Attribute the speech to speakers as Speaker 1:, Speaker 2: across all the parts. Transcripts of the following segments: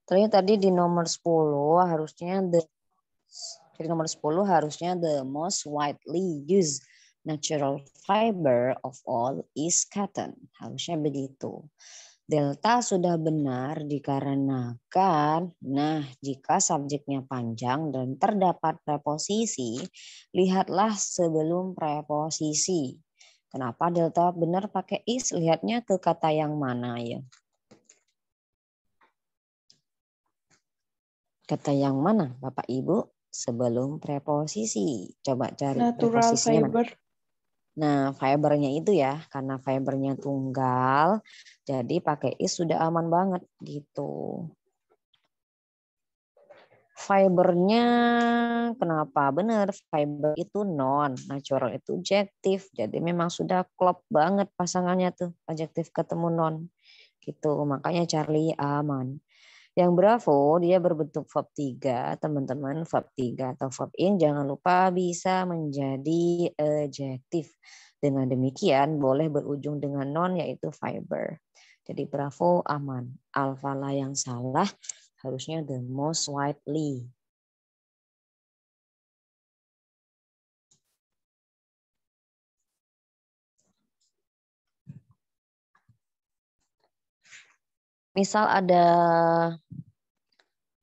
Speaker 1: Ternyata tadi di nomor 10 harusnya the most widely used natural fiber of all is cotton. Harusnya begitu. Delta sudah benar dikarenakan, jika subjeknya panjang dan terdapat preposisi, lihatlah sebelum preposisi. Kenapa delta benar pakai is? Lihatnya ke kata yang mana ya? Kata yang mana Bapak Ibu sebelum preposisi? Coba cari
Speaker 2: Natural
Speaker 1: preposisinya.
Speaker 2: fiber.
Speaker 1: Nah, fibernya itu ya, karena fibernya tunggal, jadi pakai is sudah aman banget gitu. Fibernya kenapa? Benar, fiber itu non, natural itu adjektif. Jadi memang sudah klop banget pasangannya tuh, adjektif ketemu non. Gitu, makanya Charlie aman. Yang bravo dia berbentuk verb 3, teman-teman. Verb 3 atau verb in jangan lupa bisa menjadi adjektif. Dengan demikian boleh berujung dengan non yaitu fiber. Jadi bravo aman. Alfala yang salah harusnya the most widely. Misal ada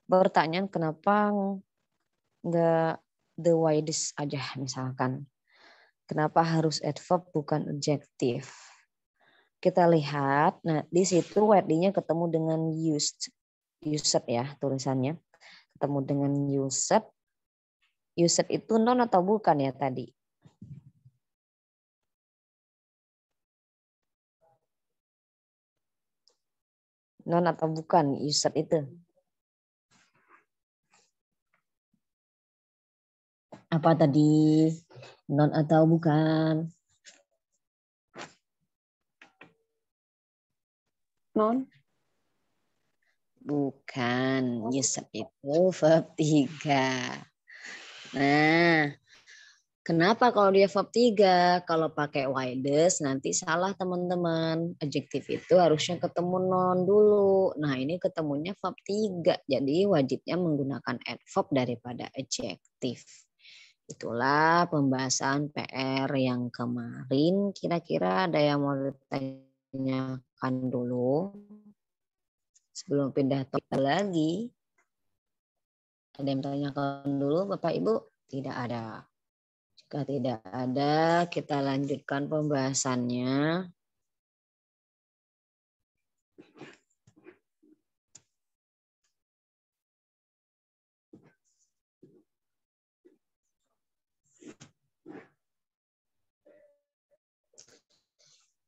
Speaker 1: pertanyaan kenapa nggak the widest aja misalkan. Kenapa harus adverb bukan adjektif? Kita lihat, nah di situ widely-nya ketemu dengan used ya tulisannya. Ketemu dengan used. Used itu non atau bukan ya tadi? Non atau bukan used itu? Apa tadi? Non atau bukan?
Speaker 2: Non.
Speaker 1: Bukan, used itu verb 3. Nah, kenapa kalau dia verb 3? Kalau pakai widest nanti salah teman-teman. Adjektif itu harusnya ketemu non dulu. Nah ini ketemunya verb 3. Jadi wajibnya menggunakan adverb daripada adjektif. Itulah pembahasan PR yang kemarin. Kira-kira ada yang mau ditanyakan dulu? Sebelum pindah topik lagi. Ada yang tanyakan dulu Bapak Ibu? Tidak ada. Jika tidak ada, kita lanjutkan pembahasannya.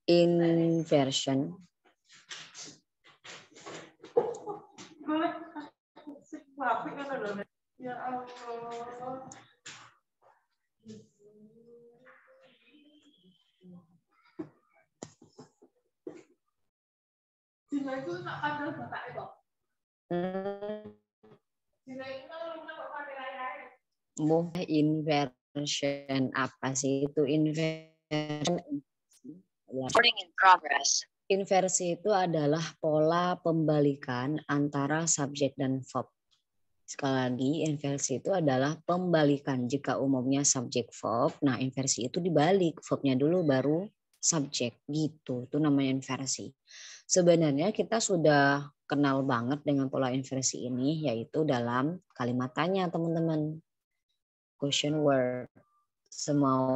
Speaker 1: Inversion. Ya Allah. Inversion apa sih itu inversion? Recording in progress. Inversi itu adalah pola pembalikan antara subjek dan verb. Sekali lagi, inversi itu adalah pembalikan. Jika umumnya subjek verb, nah inversi itu dibalik. Verbnya dulu baru subjek gitu. Itu namanya inversi. Sebenarnya kita sudah kenal banget dengan pola inversi ini, yaitu dalam kalimat tanya teman-teman. Question word. Semua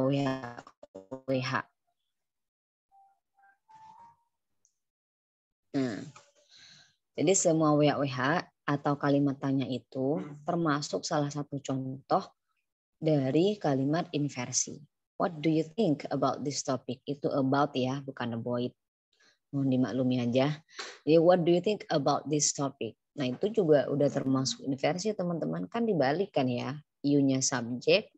Speaker 1: WH. Nah, jadi semua WH atau kalimat tanya itu termasuk salah satu contoh dari kalimat inversi. What do you think about this topic? Itu about ya, bukan avoid. Mohon dimaklumi aja. Jadi what do you think about this topic? Nah itu juga udah termasuk inversi teman-teman. Kan dibalik kan ya. You-nya subjek,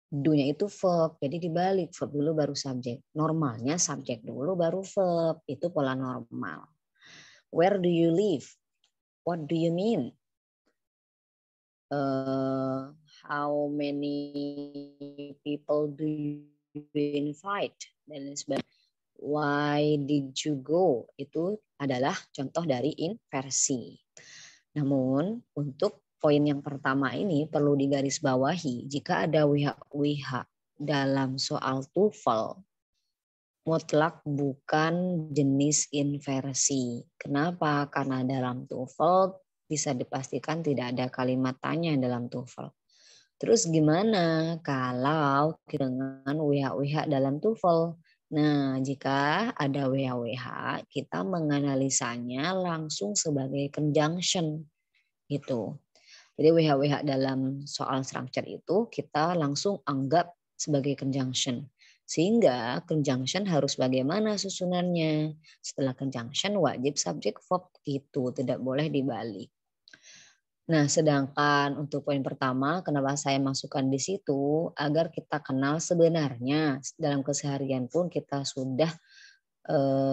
Speaker 1: do-nya itu verb. Jadi dibalik, verb dulu baru subjek. Normalnya subjek dulu baru verb. Itu pola normal. Where do you live? What do you mean? How many people do you invite? Dan sebagainya. Why did you go? Itu adalah contoh dari inversi. Namun untuk poin yang pertama ini perlu digarisbawahi, jika ada WH dalam soal TOEFL, mutlak bukan jenis inversi. Kenapa? Karena dalam TOEFL bisa dipastikan tidak ada kalimat tanya dalam TOEFL. Terus gimana kalau dengan WH dalam TOEFL? Nah, jika ada WH, kita menganalisanya langsung sebagai conjunction gitu. Jadi WH dalam soal structure itu kita langsung anggap sebagai conjunction. Sehingga conjunction harus bagaimana susunannya? Setelah conjunction wajib subject verb gitu, tidak boleh dibalik. Nah, sedangkan untuk poin pertama, kenapa saya masukkan di situ? Agar kita kenal sebenarnya dalam keseharian pun kita sudah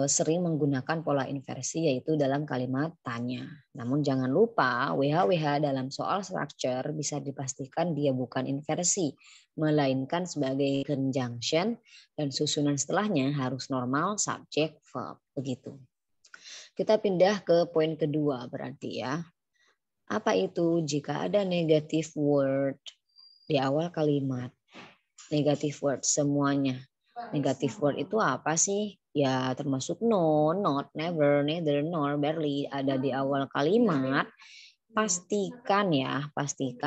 Speaker 1: sering menggunakan pola inversi, yaitu dalam kalimat tanya. Namun jangan lupa, WH dalam soal structure bisa dipastikan dia bukan inversi, melainkan sebagai conjunction, dan susunan setelahnya harus normal, subject, verb. Begitu. Kita pindah ke poin kedua berarti ya. Apa itu? Jika ada negative word di awal kalimat. Negative word semuanya. Negative word itu apa sih? Ya termasuk no, not, never, neither, nor, barely ada di awal kalimat. Pastikan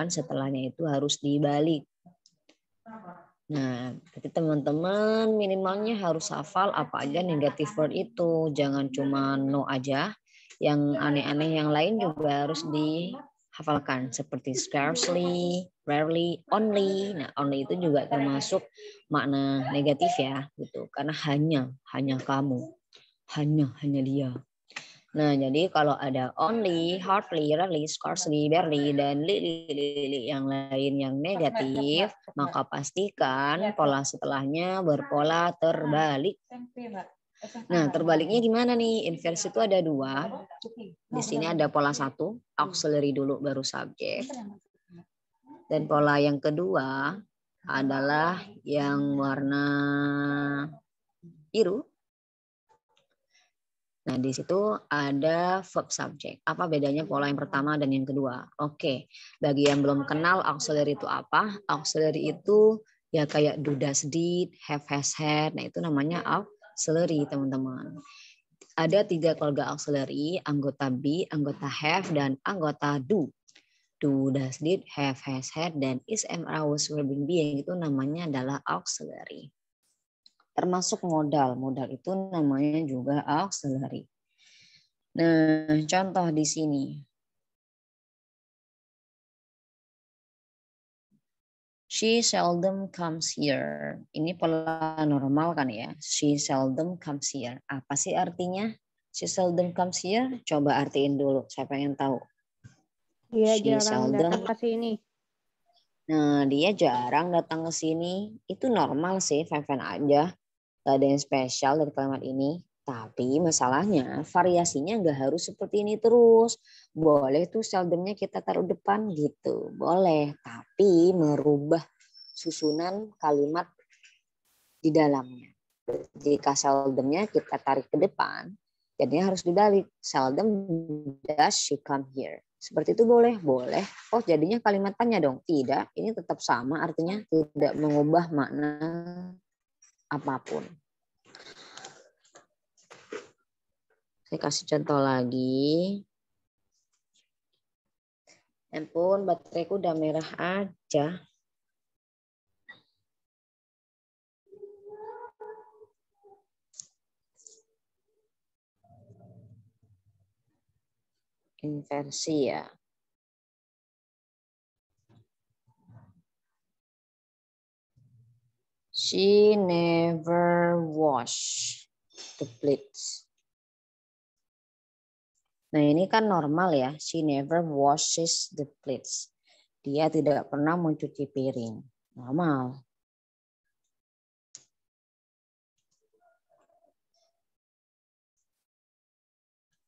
Speaker 1: setelahnya itu harus dibalik. Nah, jadi teman-teman minimalnya harus hafal apa aja negative word itu. Jangan cuma no aja. Yang aneh-aneh yang lain juga harus dihafalkan seperti scarcely, rarely, only. Nah, only itu juga termasuk makna negatif ya, gitu. Karena hanya kamu, hanya dia. Nah, jadi kalau ada only, hardly, rarely, scarcely, barely, dan li yang lain yang negatif, maka pastikan pola setelahnya berpola terbalik. Nah, terbaliknya gimana nih? Inversi itu ada dua. Di sini ada pola satu, auxiliary dulu baru subjek. Dan pola yang kedua adalah yang warna biru. Nah, di situ ada verb subject. Apa bedanya pola yang pertama dan yang kedua? Oke, bagi yang belum kenal auxiliary itu apa? Auxiliary itu ya kayak do, does, did, have, has, had. Nah, itu namanya auxiliary, teman-teman. Ada 3 keluarga auxiliary, anggota be, anggota have, dan anggota do. Do, does, did, have, has, had, dan is, am, are, was, were, been, being itu namanya adalah auxiliary. Termasuk modal. Modal itu namanya juga auxiliary. Nah, contoh di sini. She seldom comes here. Ini pola normal kan ya. She seldom comes here. Apa sih artinya? She seldom comes here. Coba artiin dulu. Saya pengen tahu.
Speaker 2: Dia
Speaker 1: She
Speaker 2: jarang
Speaker 1: seldom.
Speaker 2: datang ke sini.
Speaker 1: Nah, dia jarang datang ke sini. Itu normal sih, fine-fine aja. Gak ada yang spesial dari kalimat ini. Tapi masalahnya variasinya nggak harus seperti ini terus. Boleh tuh seldomnya kita taruh depan gitu. Boleh. Tapi merubah susunan kalimat di dalamnya. Jika seldomnya kita tarik ke depan, jadinya harus dibalik. Seldom does she come here. Seperti itu boleh? Boleh. Oh jadinya kalimat tanya dong? Tidak. Ini tetap sama artinya, tidak mengubah makna apapun. Saya kasih contoh lagi. Ampun, bateraiku udah merah aja. Inversi ya. She never wash the plates. Nah ini kan normal ya. She never washes the plates. Dia tidak pernah mencuci piring. Normal.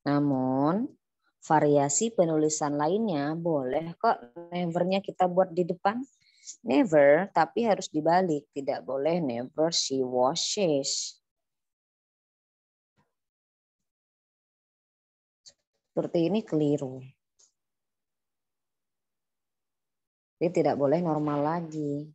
Speaker 1: Namun variasi penulisan lainnya boleh kok never-nya kita buat di depan. Never, tapi harus dibalik. Tidak boleh never she washes. Seperti ini keliru. Dia tidak boleh normal lagi.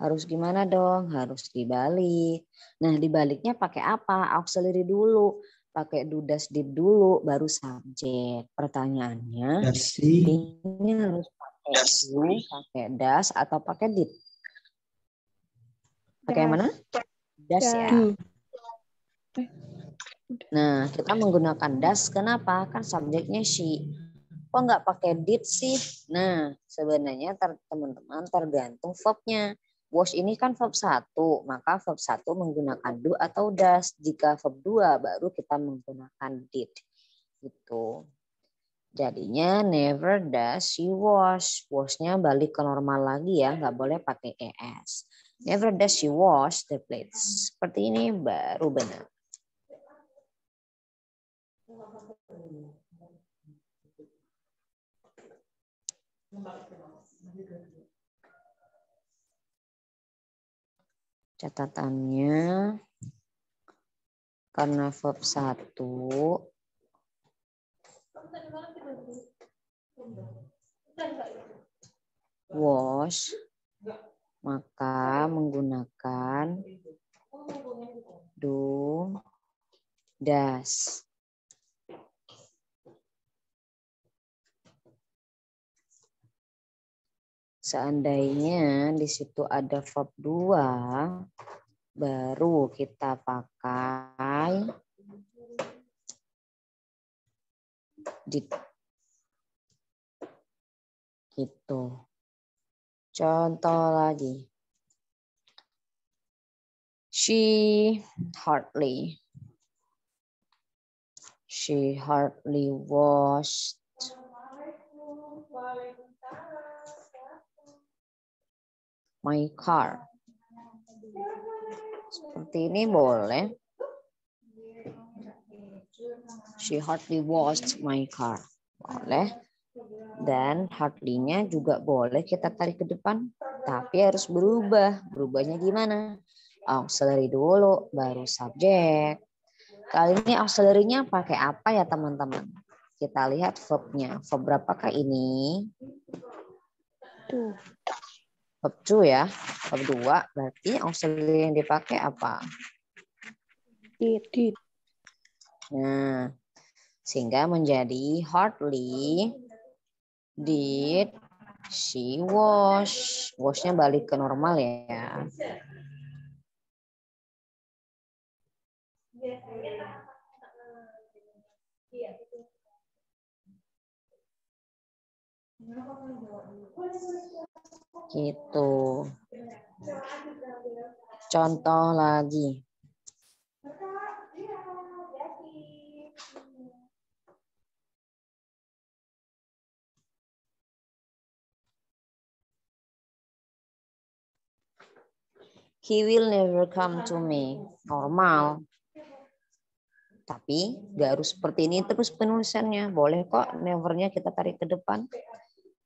Speaker 1: Harus gimana dong? Harus dibalik. Nah, dibaliknya pakai apa? Auxiliary dulu. Pakai do das did dulu, baru subjek. Pertanyaannya, ini harus pakai do, pakai das, atau pakai did? Pakai yang mana? Das ya. Nah, kita menggunakan das. Kenapa? Kan subjeknya she. Kok nggak pakai did sih? Nah, sebenarnya teman-teman tergantung verbnya. Was ini kan verb 1, maka verb 1 menggunakan do atau does. Jika verb 2 baru kita menggunakan did. Gitu. Jadinya never does she wash. Wash-nya balik ke normal lagi ya, nggak boleh pakai es. Never does she wash the plates. Seperti ini baru benar. Catatannya, karena verb 1 wash, maka menggunakan do, das. Seandainya di situ ada verb 2, baru kita pakai did. Gitu. Contoh lagi. She hardly washed my car. Seperti ini boleh. She hardly washed my car. Boleh. Dan hardly-nya juga boleh kita tarik ke depan. Tapi harus berubah. Berubahnya gimana? Auxiliary dulu, baru subjek. Kali ini auxiliary-nya pakai apa ya teman-teman? Kita lihat verb-nya. Verb berapakah ini? Verb 2 ya. Verb 2 berarti auxiliary yang dipakai apa?
Speaker 2: Did.
Speaker 1: Nah, sehingga menjadi hardly did she wash. Wash-nya balik ke normal ya. Gitu. Contoh lagi. He will never come to me. Normal. Tapi gak harus seperti ini terus penulisannya. Boleh kok never-nya kita tarik ke depan.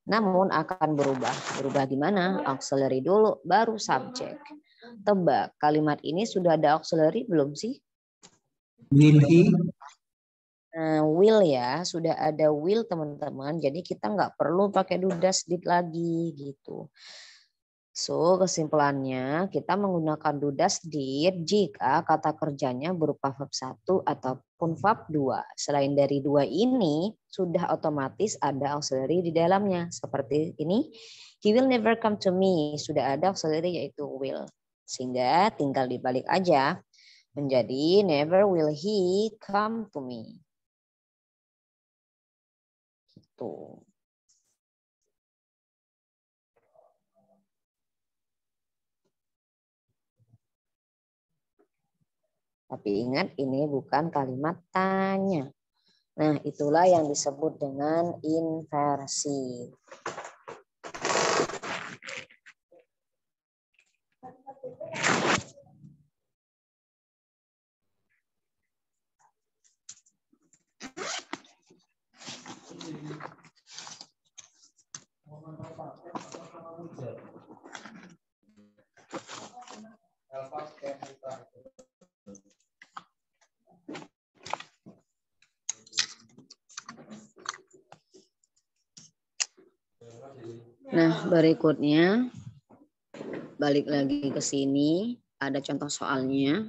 Speaker 1: Namun akan berubah. Berubah gimana? Auxiliary dulu, baru subjek. Tebak, kalimat ini sudah ada auxiliary belum sih?
Speaker 3: Will he?
Speaker 1: Will ya, sudah ada will teman-teman. Jadi kita nggak perlu pakai do das did lagi gitu. So, kesimpulannya kita menggunakan do das did jika kata kerjanya berupa verb 1 ataupun verb 2. Selain dari dua ini, sudah otomatis ada auxiliary di dalamnya. Seperti ini, he will never come to me. Sudah ada auxiliary yaitu will. Sehingga tinggal dibalik aja menjadi never will he come to me. Gitu. Tapi ingat ini bukan kalimat tanya. Nah, itulah yang disebut dengan inversi. Berikutnya, balik lagi ke sini, ada contoh soalnya.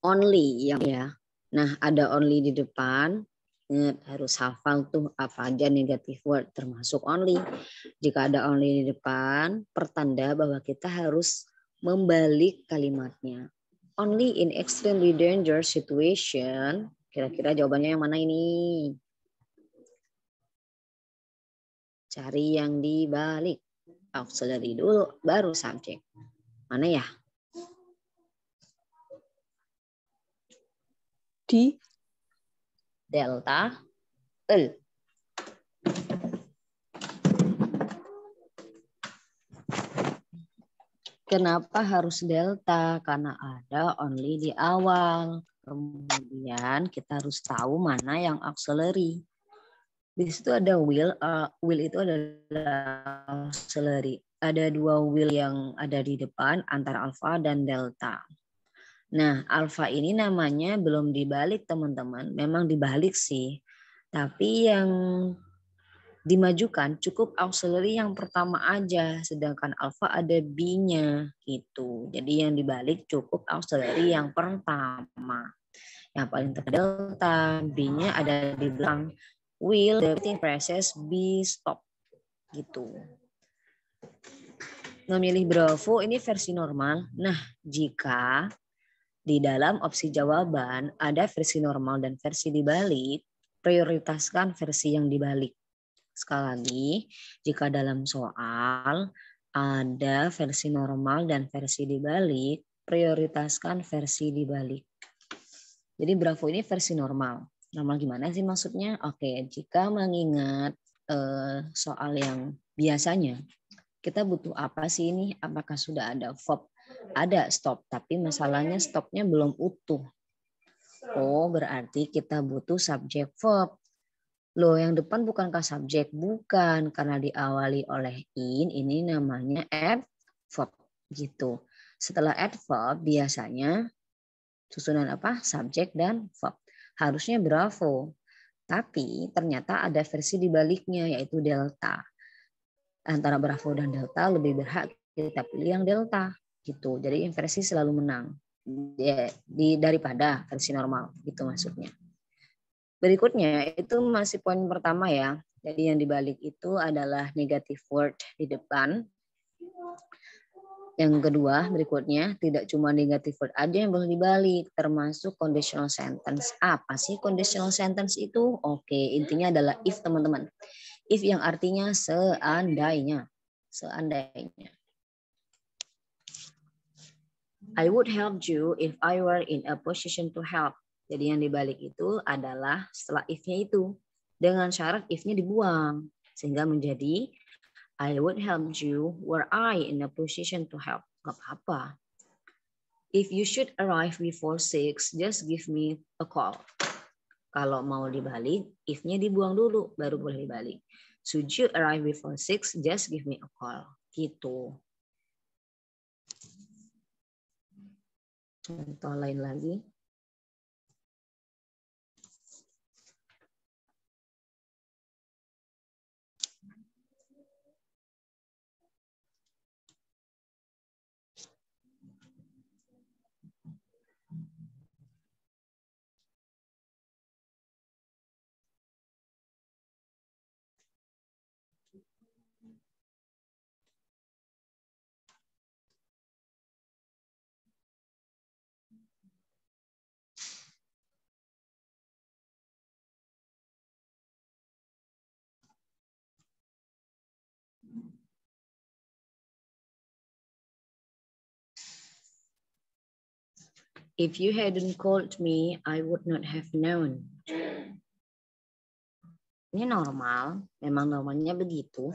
Speaker 1: Only yang ya. Nah, ada only di depan. Ingat, harus hafal tuh apa aja negative word termasuk only. Jika ada only di depan, pertanda bahwa kita harus membalik kalimatnya. Only in extremely dangerous situation. Kira-kira jawabannya yang mana ini? Cari yang dibalik. Auxiliary dulu, baru subject. Mana ya?
Speaker 2: Di
Speaker 1: Delta L. Kenapa harus delta? Karena ada only di awal. Kemudian kita harus tahu mana yang auxiliary. Di situ ada will. Will itu adalah auxiliary. Ada dua will yang ada di depan antara alpha dan delta. Nah, alpha ini namanya belum dibalik teman-teman. Memang dibalik sih. Tapi yang dimajukan cukup auxiliary yang pertama aja, sedangkan alpha ada B-nya gitu. Jadi yang dibalik cukup auxiliary yang pertama. Yang paling terkenal delta, B-nya ada di belakang. Will, the presses, B, stop gitu. Memilih Bravo ini versi normal. Nah, jika di dalam opsi jawaban ada versi normal dan versi dibalik, prioritaskan versi yang dibalik. Sekali lagi, jika dalam soal ada versi normal dan versi dibalik, prioritaskan versi dibalik. Jadi Bravo ini versi normal. Normal gimana sih maksudnya? Oke, jika mengingat soal yang biasanya, kita butuh apa sih ini? Apakah sudah ada verb? Ada stop, tapi masalahnya stopnya belum utuh. Oh, berarti kita butuh subject verb. Loh, yang depan bukankah subjek? Bukan, karena diawali oleh in, ini namanya adverb gitu. Setelah adverb biasanya susunan apa? Subjek dan verb. Harusnya Bravo. Tapi ternyata ada versi dibaliknya yaitu delta. Antara Bravo dan delta lebih berhak kita pilih yang delta gitu. Jadi versi selalu menang daripada versi normal gitu maksudnya. Berikutnya itu masih poin pertama ya. Jadi yang dibalik itu adalah negative word di depan. Yang kedua berikutnya tidak cuma negative word aja yang boleh dibalik, termasuk conditional sentence. Apa sih conditional sentence itu? Oke, intinya adalah if teman-teman. If yang artinya seandainya. Seandainya. I would help you if I were in a position to help. Jadi yang dibalik itu adalah setelah if-nya itu. Dengan syarat if-nya dibuang. Sehingga menjadi I would help you were I in a position to help. Gak apa-apa. If you should arrive before 6, just give me a call. Kalau mau dibalik, if-nya dibuang dulu, baru boleh dibalik. Should you arrive before 6, just give me a call. Gitu. Contoh lain lagi. If you hadn't called me, I would not have known. Ini normal, memang normalnya begitu.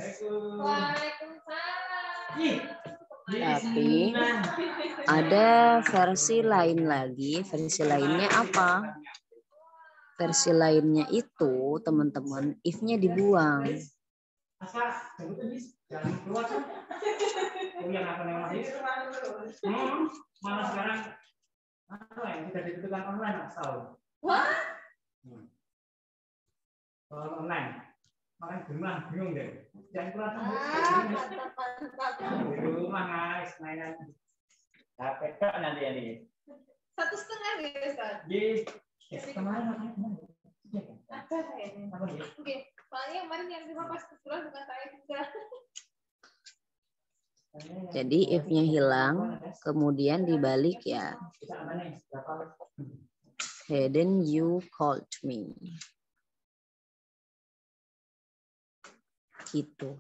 Speaker 1: Tapi ada versi lain lagi. Versi lainnya apa? Versi lainnya itu, teman-teman, if-nya dibuang.
Speaker 3: Malah sekarang apa yang kita ditutupkan online setahun. Kalau online Makan bingung deh. Jangan keluar. Di rumah guys, mainan. HP kan nanti ini.
Speaker 2: 1,5 ya, Ustaz?
Speaker 3: Kemarin makan kemana?
Speaker 2: Ada kayaknya. Oke, soalnya kemarin yang terima pas kebetulan bukan saya juga.
Speaker 1: Jadi if-nya hilang, kemudian dibalik ya. Hadn't you called me? Gitu.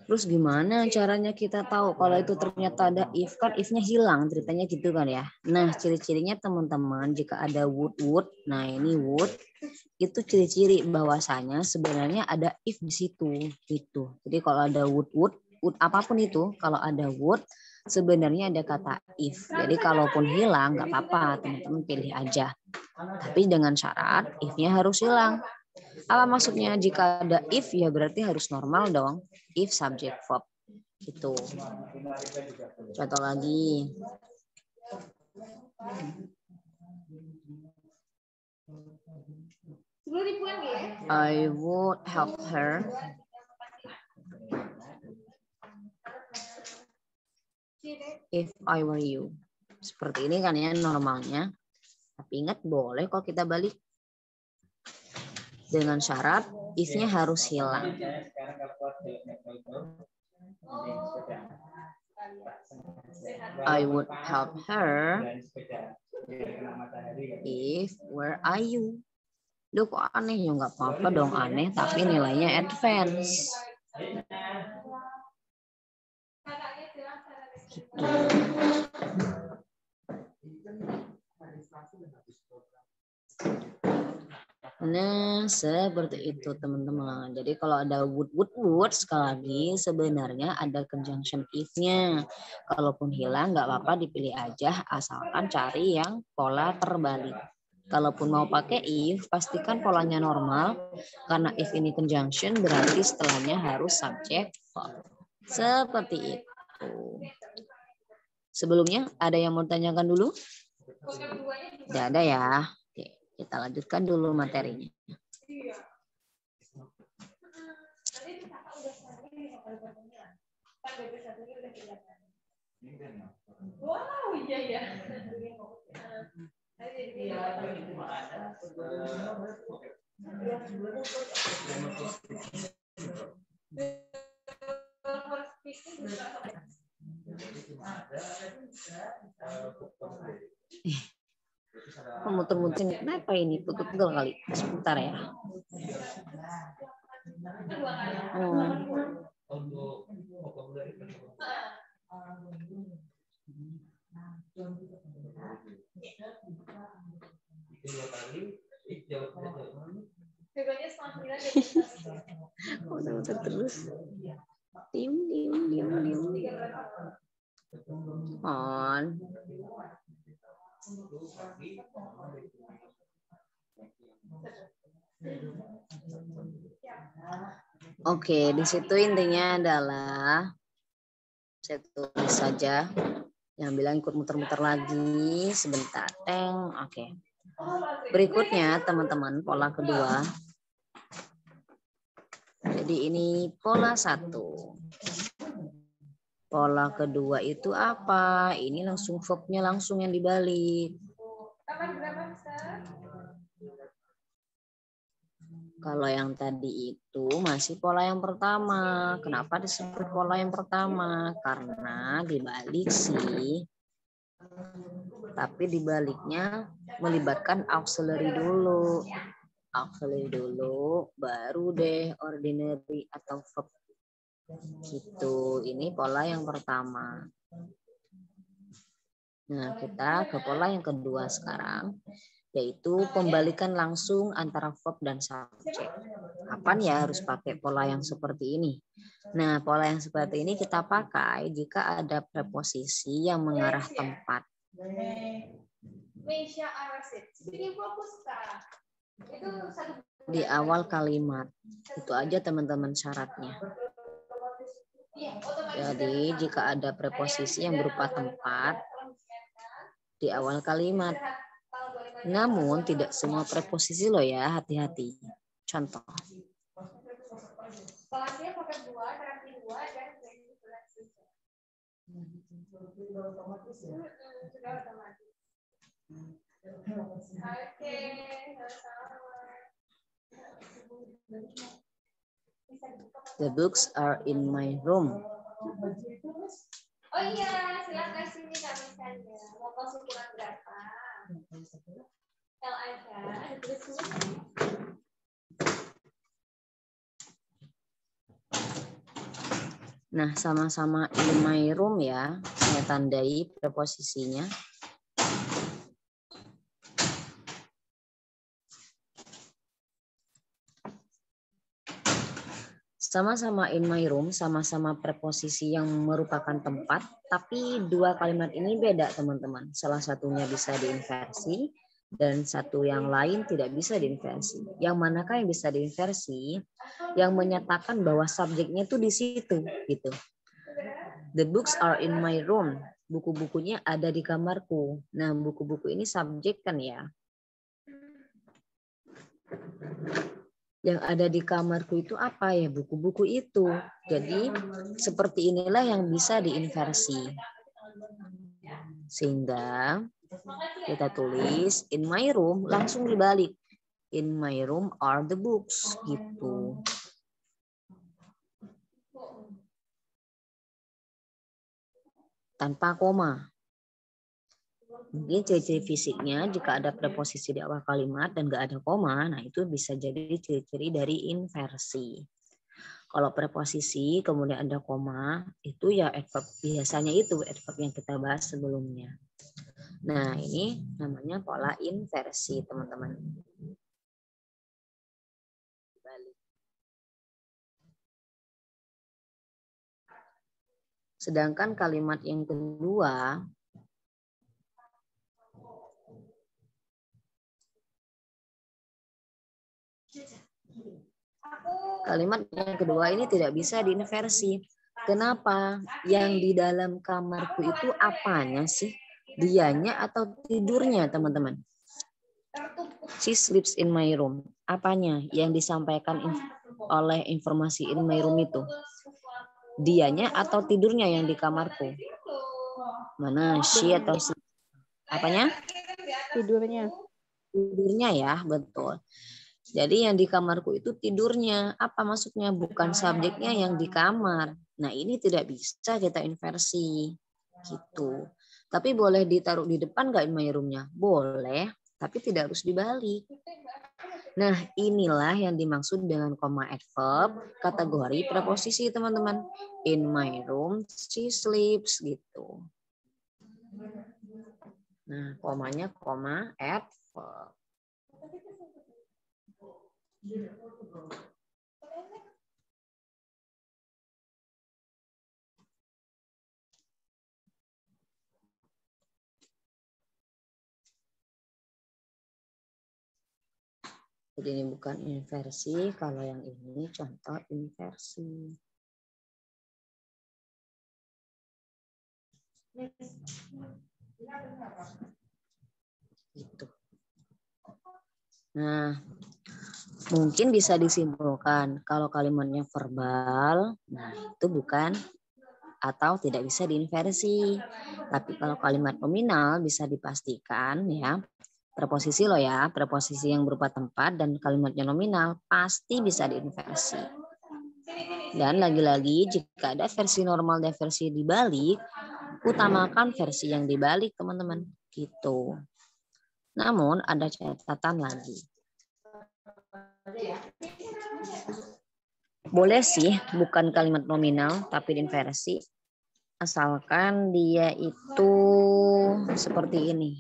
Speaker 1: Terus gimana caranya kita tahu kalau itu ternyata ada if? Kan if-nya hilang, ceritanya gitu kan ya. Nah, ciri-cirinya teman-teman jika ada would, nah ini would, itu ciri-ciri bahwasanya sebenarnya ada if di situ gitu. Jadi kalau ada would apapun itu, kalau ada would sebenarnya ada kata if. Jadi kalaupun hilang nggak apa-apa, teman-teman pilih aja. Tapi dengan syarat if-nya harus hilang. Apa maksudnya? Jika ada if ya berarti harus normal dong. If subject verb gitu. Contoh lagi. I would help her if I were you. Seperti ini kan ya normalnya. Tapi ingat boleh kok kita balik. Dengan syarat if-nya harus hilang. I would help her if were I you. Duh kok aneh ya, nggak apa-apa dong aneh tapi nilainya advance. Gitu. Nah, seperti itu teman-teman. Jadi kalau ada would sekali lagi sebenarnya ada conjunction if-nya. Kalaupun hilang nggak apa-apa dipilih aja asalkan cari yang pola terbalik. Kalaupun mau pakai if pastikan polanya normal karena if ini conjunction berarti setelahnya harus subject verb. Seperti itu. Sebelumnya ada yang mau tanyakan dulu? Tidak ada ya. Kita lanjutkan dulu materinya.
Speaker 2: Wow, iya ya.
Speaker 1: Muter-muter kenapa ini? Pegel kali. Sebentar ya. Muter terus. Diam. On. Oke, di situ intinya adalah saya tulis saja. Yang bilang ikut muter-muter lagi sebentar. Teng. Oke. Berikutnya teman-teman pola kedua. Jadi ini pola 1. Pola kedua itu apa? Ini langsung verbnya langsung yang dibalik. Kalau yang tadi itu masih pola yang pertama. Kenapa disebut pola yang pertama? Karena dibalik sih. Tapi dibaliknya melibatkan auxiliary dulu. Auxiliary dulu, baru deh ordinary atau verb. Gitu. Ini pola yang pertama. Nah, kita ke pola yang kedua sekarang. Yaitu pembalikan langsung antara verb dan subjek. Kapan ya harus pakai pola yang seperti ini? Nah, pola yang seperti ini kita pakai jika ada preposisi yang mengarah tempat. Di awal kalimat. Itu aja teman-teman syaratnya. Jadi, jika ada preposisi yang berupa tempat di awal kalimat. Namun tidak semua preposisi loh ya, hati-hati. Contoh.
Speaker 2: Kelasnya pakai 2, terapi 2, dan sudah otomatis. Oke,
Speaker 1: The books are in my room.
Speaker 2: oh iya, silakan sini kami saja. Mau kos ukuran berapa? L aja, ada tulis-tulis.
Speaker 1: Nah, sama-sama in my room ya. Saya tandai preposisinya. Sama-sama in my room, sama-sama preposisi yang merupakan tempat, tapi dua kalimat ini beda teman-teman. Salah satunya bisa diinversi dan satu yang lain tidak bisa diinversi. Yang manakah yang bisa diinversi? Yang menyatakan bahwa subjeknya itu di situ gitu. The books are in my room. Buku-bukunya ada di kamarku. Nah, buku-buku ini subjek kan ya. Yang ada di kamarku itu apa ya? Buku-buku itu. Jadi seperti inilah yang bisa diinversi. Sehingga kita tulis in my room langsung dibalik. In my room are the books gitu. Tanpa koma. Mungkin ciri-ciri fisiknya jika ada preposisi di awal kalimat dan nggak ada koma, nah itu bisa jadi ciri-ciri dari inversi. Kalau preposisi kemudian ada koma, itu ya adverb, biasanya itu adverb yang kita bahas sebelumnya. Nah ini namanya pola inversi teman-teman. Sedangkan kalimat yang kedua, kalimat yang kedua ini tidak bisa diinversi. Kenapa? Yang di dalam kamarku itu apanya sih? Dianya atau tidurnya, teman-teman? She sleeps in my room. Apanya yang disampaikan oleh informasi in my room itu? Dianya atau tidurnya yang di kamarku? Mana she atau sleep? Apanya?
Speaker 4: Tidurnya.
Speaker 1: Tidurnya ya, betul. Jadi yang di kamarku itu tidurnya. Apa maksudnya? Bukan subjeknya yang di kamar. Nah ini tidak bisa kita inversi. Gitu. Tapi boleh ditaruh di depan nggak in my room-nya? Boleh, tapi tidak harus dibalik. Nah inilah yang dimaksud dengan koma adverb kategori preposisi teman-teman. In my room she sleeps gitu. Nah komanya koma adverb. Jadi ini bukan inversi, kalau yang ini contoh inversi. Gitu. Nah, mungkin bisa disimpulkan kalau kalimatnya verbal, nah itu bukan atau tidak bisa diinversi. Tapi kalau kalimat nominal bisa dipastikan ya. Preposisi loh ya, preposisi yang berupa tempat dan kalimatnya nominal pasti bisa diinversi. Dan lagi-lagi jika ada versi normal dan versi dibalik, utamakan versi yang dibalik teman-teman. Gitu. Namun ada catatan lagi. Boleh sih bukan kalimat nominal tapi diinversi. Asalkan dia itu seperti ini.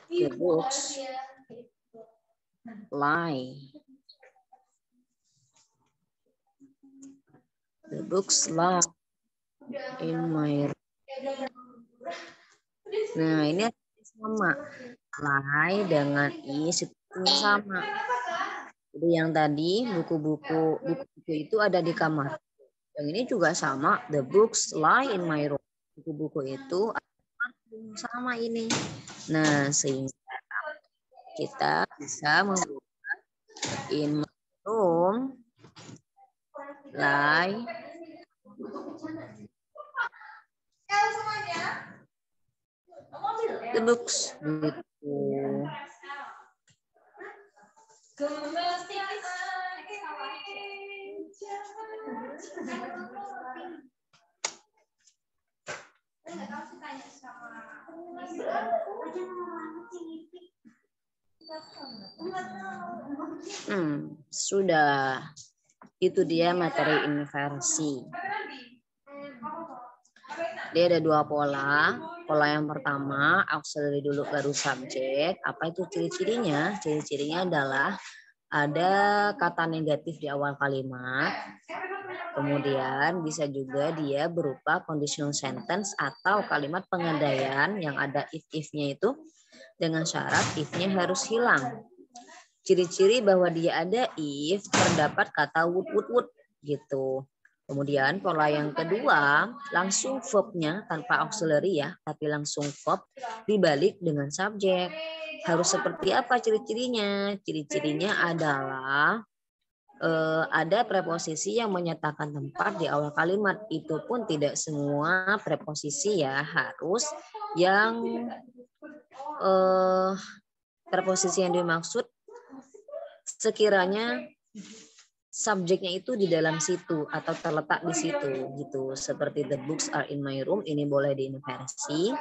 Speaker 1: The books lie. The books lie in my room. Nah ini sama. Lie dengan i situasinya sama. Jadi yang tadi buku-buku itu ada di kamar. Yang ini juga sama. The books lie in my room. Buku-buku itu sama ini. Nah, sehingga kita bisa mengubah in my room like the books gitu. Sudah. Itu dia materi inversi. Dia ada dua pola. Pola yang pertama, auxiliary dulu baru subjek. Apa itu ciri-cirinya? Ciri-cirinya adalah ada kata negatif di awal kalimat. Kemudian bisa juga dia berupa conditional sentence atau kalimat pengandaian yang ada if-if-nya itu dengan syarat if-nya harus hilang. Ciri-ciri bahwa dia ada if terdapat kata would gitu. Kemudian pola yang kedua langsung verb-nya tanpa auxiliary ya, tapi langsung verb dibalik dengan subjek. Harus seperti apa ciri-cirinya? Ciri-cirinya adalah ada preposisi yang menyatakan tempat di awal kalimat. Itu pun tidak semua preposisi ya, harus yang preposisi yang dimaksud sekiranya subjeknya itu di dalam situ atau terletak di situ gitu. Seperti the books are in my room, ini boleh diinversi.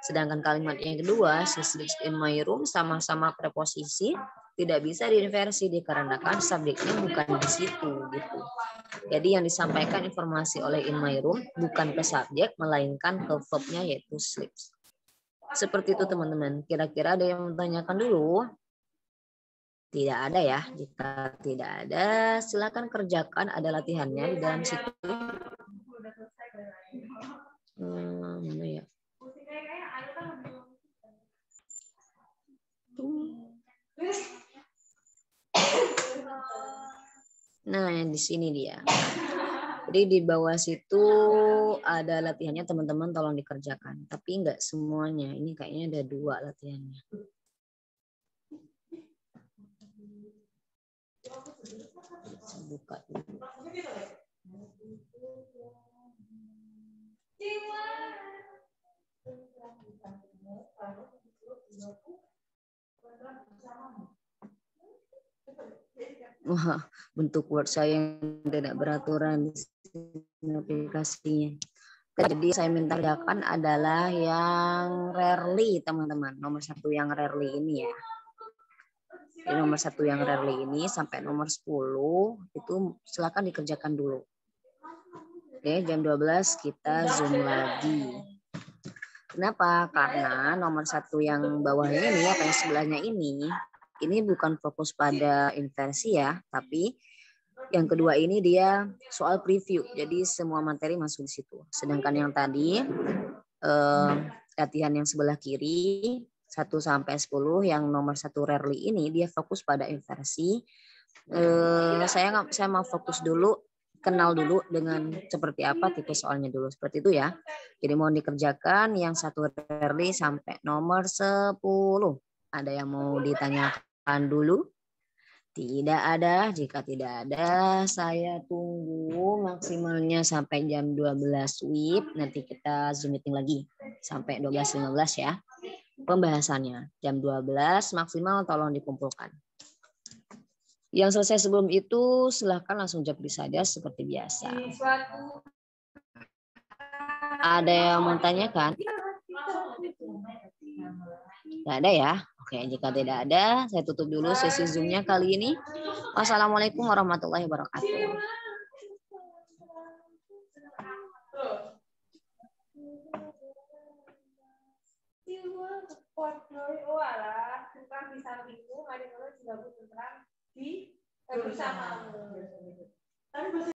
Speaker 1: Sedangkan kalimat yang kedua, she sleeps in my room, sama-sama preposisi, tidak bisa diinversi dikarenakan subjeknya bukan di situ gitu. Jadi yang disampaikan informasi oleh in my room bukan ke subjek melainkan ke verb-nya yaitu sleeps. Seperti itu teman-teman. Kira-kira ada yang menanyakan dulu? Tidak ada ya. Jika tidak ada, silakan kerjakan. Ada latihannya di dalam situ. Mana ya? Nah, yang di sini dia. Jadi di bawah situ ada latihannya, teman-teman tolong dikerjakan. Tapi enggak semuanya. Ini kayaknya ada 2 latihannya. Saya buka dulu. Wah, bentuk Word saya yang tidak beraturan di aplikasinya. Jadi saya minta kerjakan adalah yang rarely, teman-teman. Nomor 1 yang rarely ini ya. Jadi nomor 1 yang rarely ini sampai nomor 10 itu silakan dikerjakan dulu. Oke, jam 12 kita Zoom lagi. Kenapa? Karena nomor 1 yang bawahnya ini, apa yang sebelahnya ini bukan fokus pada inversi ya, tapi yang kedua ini dia soal preview. Jadi semua materi masuk di situ. Sedangkan yang tadi latihan yang sebelah kiri 1 sampai 10 yang nomor 1 rarely ini dia fokus pada inversi. Saya mau fokus dulu, kenal dulu dengan seperti apa tipe soalnya dulu, seperti itu ya. Jadi mohon dikerjakan yang 1 rarely sampai nomor 10. Ada yang mau ditanyakan dulu? Tidak ada. Jika tidak ada, saya tunggu maksimalnya sampai jam 12 WIB. Nanti kita Zoom meeting lagi sampai 12.15 ya. Pembahasannya jam 12 maksimal, tolong dikumpulkan. Yang selesai sebelum itu silahkan langsung japri saja seperti biasa. Ada yang mau tanyakan? Tidak ada ya? Oke, jika tidak ada, saya tutup dulu sesi Zoom-nya kali ini. Wassalamualaikum warahmatullahi wabarakatuh. Di bersama.